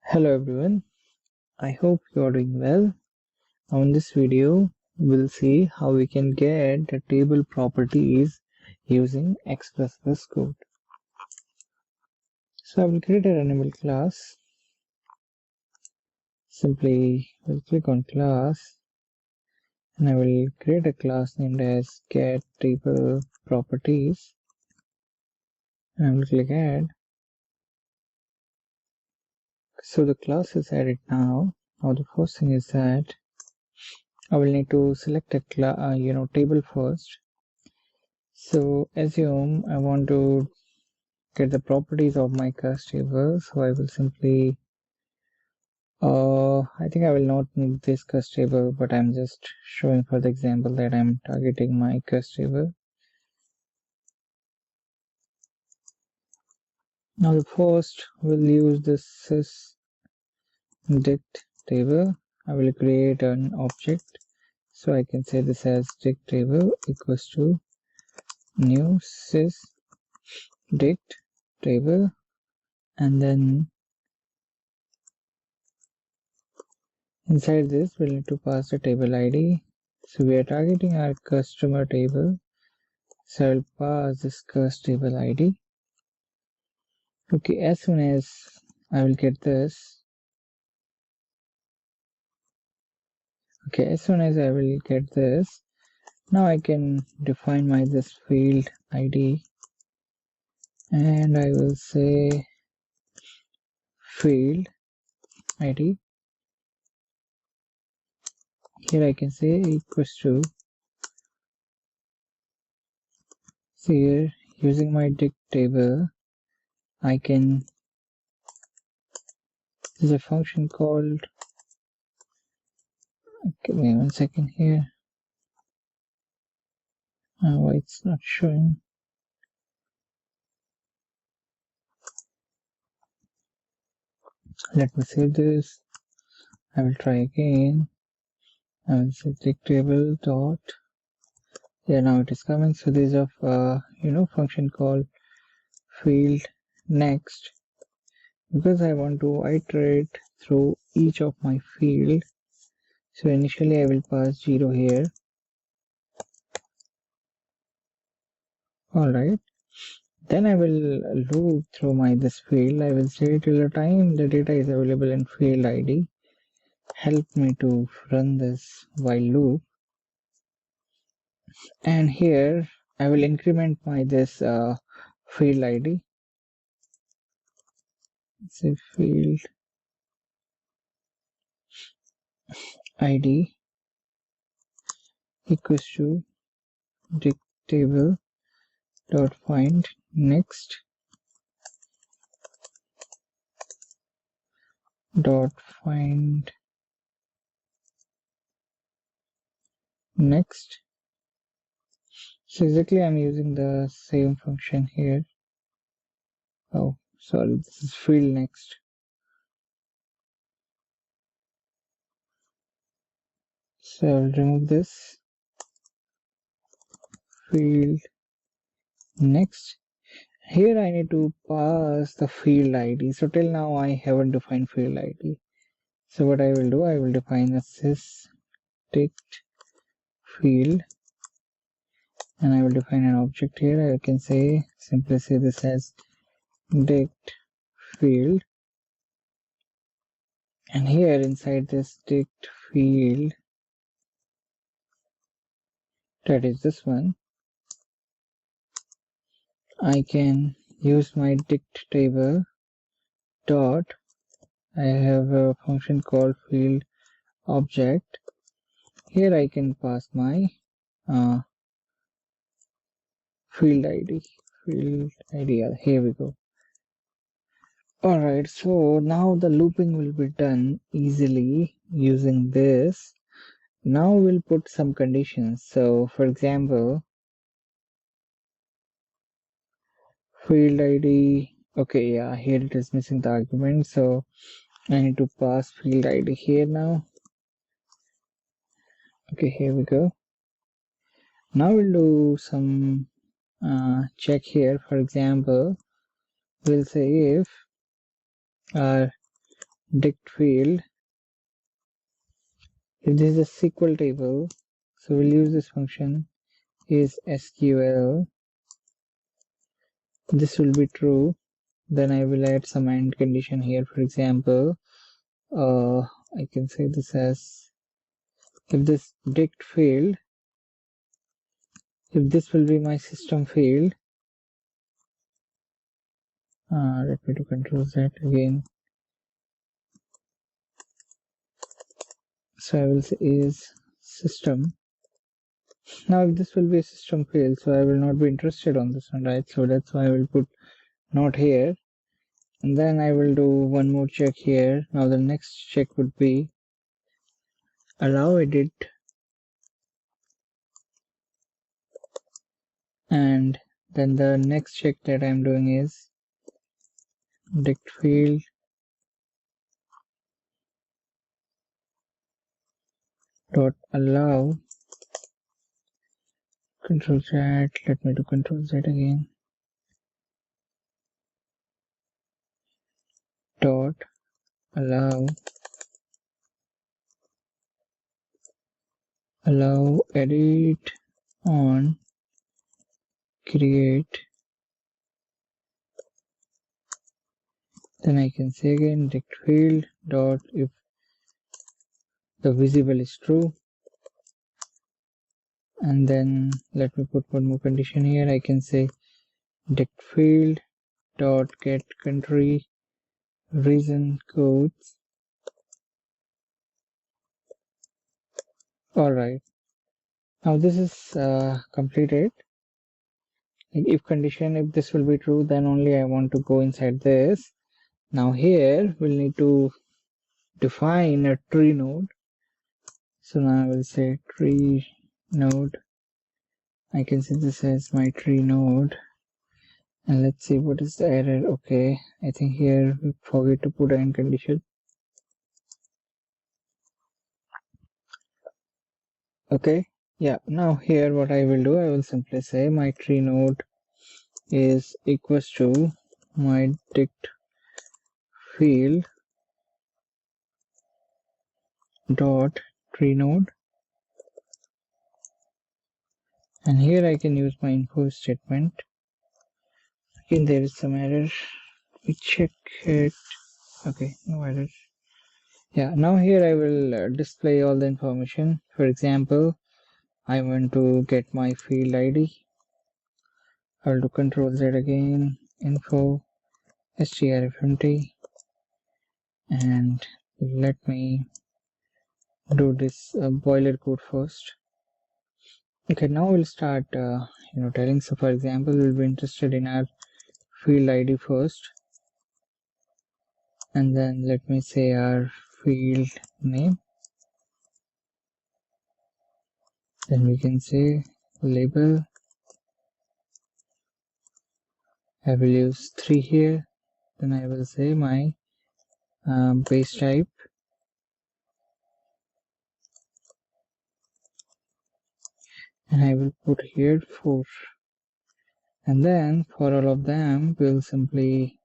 Hello everyone, I hope you are doing well. Now in this video, we'll see how we can get the table properties using X++ code. So I will create a runnable class. Simply will click on class and I will create a class named as getTableProperties and I will click add. So the class is added now. Now the first thing is that I will need to select a table first. So assume I want to get the properties of my cast table, so I will simply I think I will not need this cast table, but I'm just showing for the example that I'm targeting my cast table. Now the first we'll use this DictTable. I will create an object, so I can say this as DictTable equals to new sys.DictTable, and then inside this we'll need to pass the table ID. So we are targeting our customer table, so I'll pass this cust table ID. Okay, as soon as I will get this, now I can define my this field ID, and I will say field ID. Here I can say equals to, so here using my DictTable, I can, there's a function called, give me 1 second here, why it's not showing. Let me save this. I will try again. I will say DictTable dot. Yeah, now it is coming. So there's a function called field next, because I want to iterate through each of my field. So initially I will pass 0 here. Alright. Then I will loop through my this field. I will say till the time the data is available in field ID. Help me to run this while loop. And here I will increment my this field ID. Say field ID equals to DictTable dot find next dot find next. So exactly I'm using the same function here. Oh, sorry, this is field next. So I'll remove this field next. Here I need to pass the field ID. So till now I haven't defined field ID. So what I will do, I will define a sys.dict field, and I will define an object here. I can say, simply say this as dict field, and here inside this dict field, that is this one, I can use my DictTable dot, I have a function called field object. Here I can pass my field ID. Here we go. Alright, so now the looping will be done easily using this. Now we'll put some conditions. So for example, field ID, okay, yeah, here it is missing the argument, so I need to pass field ID here now. Okay, here we go. Now we'll do some check here. For example, we'll say if our DictField. If this is a SQL table, so we'll use this function is SQL. This will be true. Then I will add some AND condition here. For example, I can say this as if this DictField, if this will be my system field. Let me do Control Z again. So I will say is system. Now if this will be a system field, so I will not be interested on this one, right? So that's why I will put not here. And then I will do one more check here. Now the next check would be allow edit, and then the next check that I'm doing is DictField dot allow Control Z. Let me do Control Z again. Dot allow edit on create. Then I can say again DictField dot if the visible is true, and then let me put one more condition here. I can say DictField dot get country region codes. All right, now this is completed. If condition, if this will be true, then only I want to go inside this. Now here we'll need to define a tree node. So now I will say tree node. I can see this as my tree node, and let's see what is the error. Okay, I think here we forget to put an condition. Okay, yeah, now here what I will do, I will simply say my tree node is equals to my DictField dot tree node, and here I can use my info statement. Again there is some error, we check it. Okay, no error. Yeah, now here I will display all the information. For example, I want to get my field ID. I'll do Control Z again, info strfmt, and let me do this boiler code first. Okay, now we'll start telling. So for example, we'll be interested in our field ID first, and then let me say our field name. Then we can say label. I will use 3 here. Then I will say my base type, and I will put here 4. And then for all of them, we'll simply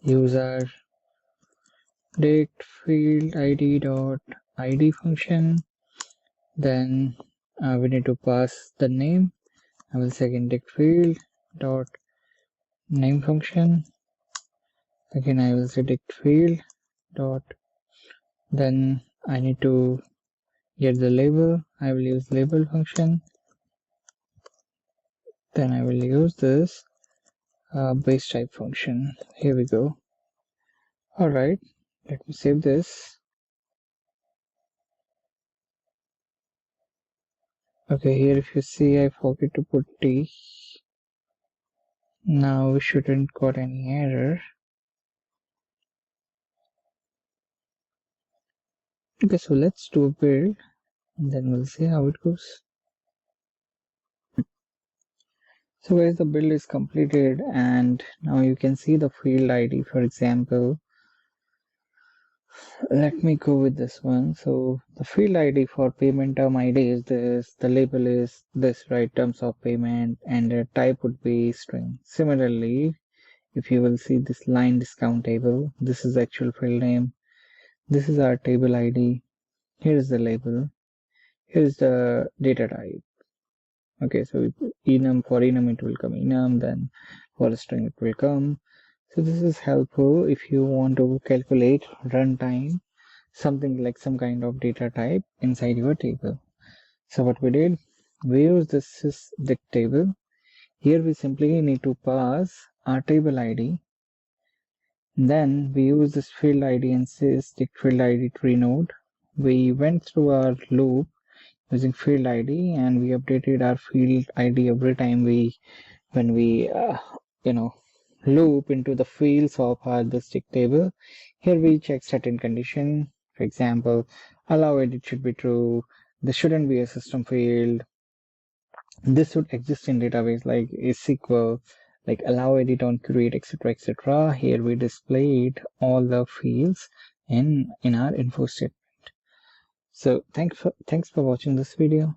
use our DictField ID dot ID function. Then we need to pass the name. I will say again DictField dot name function. Again I will say DictField dot, then I need to get the label. I will use label function. Then I will use this base type function. Here we go. All right, let me save this. Okay, here if you see, I forget to put T. Now we shouldn't got any error. Okay, so let's do a build, and then we'll see how it goes. So guys, the build is completed, and now you can see the field ID. For example, let me go with this one. So the field ID for payment term ID is this, the label is this, right, terms of payment, and the type would be string. Similarly, if you will see this line discount table, this is actual field name, This is our table ID. Here is the label. Here is the data type. Okay, so enum, for enum it will come enum, then for a string it will come. So this is helpful if you want to calculate runtime, something like some kind of data type inside your table. So what we did, we use this DictTable. Here we simply need to pass our table ID. Then we use this field ID and sys DictField ID tree node. We went through our loop using field ID and we updated our field ID every time when we loop into the fields of our this DictTable. Here we check certain condition. For example, allow edit should be true. This shouldn't be a system field. This should exist in database like a SQL, like allow edit on create, etc., etc. Here we displayed all the fields in our info statement. So thanks for watching this video.